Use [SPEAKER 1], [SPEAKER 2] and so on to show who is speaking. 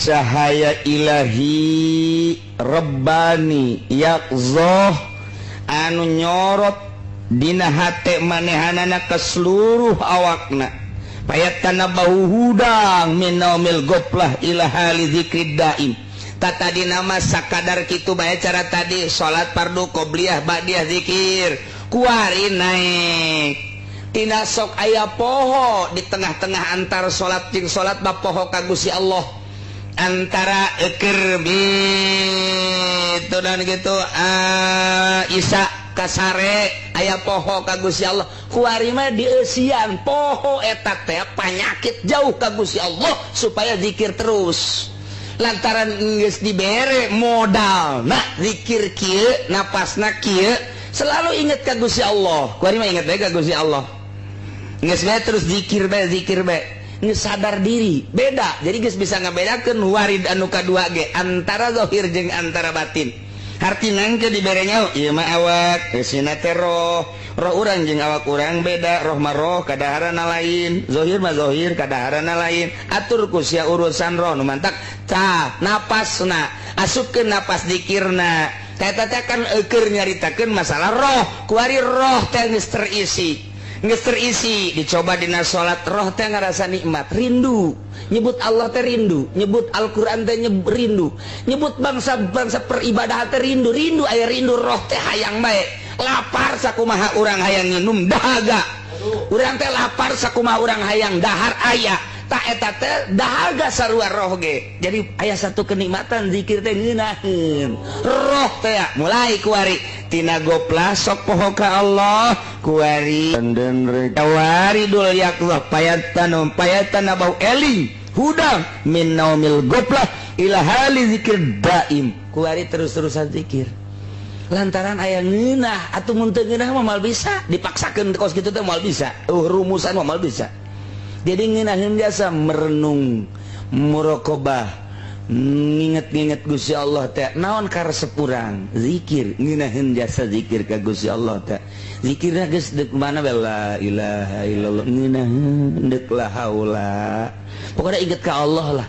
[SPEAKER 1] cahaya ilahi Rabbani yakzoh anu nyorot dina hate manehanana ke seluruh awakna payat tanabau hudang min naumil goplah ila hali dzikrid daim. Tadi nama sakadar kitu bae cara tadi salat fardu qobliyah ba'diyah zikir kuari naik tina sok aya poho di tengah-tengah antara salat jeung salat bab poho ka Gusti Allah antara eker gitu dan gitu isa kasare aya poho ka Gusti Allah kuari mah dieusian poho eta teh panyakit jauh ka Gusti Allah supaya zikir terus lantaran geus dibere modal nah zikir kieu napasna kieu selalu ingat ka Gusti Allah kuari mah ingat bae ka Gusti Allah geus bae terus zikir bae geus sadar diri beda jadi geus bisa ngabedakeun warid anu kadua ge antara zahir jeung antara batin artina ke diberenya ieu mah awak sina teh roh urang jeung awak urang beda roh mah roh kadaharana lain zahir mah zahir kadaharana lain atur ku sia urusan roh nu mantak tah napasna asupkeun napas zikirna eta teh kan eukeur nyaritakeun masalah roh kuari roh teh geus terisi dicoba dina salat roh teh ngarasa nikmat rindu nyebut Allah teh rindu nyebut Al-Qur'an teh rindu nyebut bangsa-bangsa peribadahan teh rindu aya rindu roh teh hayang bae lapar sakumaha urang hayang nginum dahaga urang teh lapar sakumaha urang hayang dahar aya tak eta teh dahaga sarua roh ge jadi aya satu kenikmatan zikir teh ngeunaheun roh teh mulai kuari tina goplah sok poho ka Allah kuari dan waridul yakzah payatan bau eling hudang min naumil goplah ila hali zikir daim kuari terus-terusan zikir lantaran aya ngeunah atuh mun teu ngeunah mah moal bisa dipaksakeun kos kitu teh moal bisa rumusan mah moal bisa jadi ngeunaheun biasa merenung muraqabah nginget-nginget Gusti Allah teh naon karesep urang zikir ngeunaheun jasa zikir ka Gusti Allah teh zikirna geus deuk mana la ilaha illallah ngeunaheun deuk la haula pokona inget ka Allah lah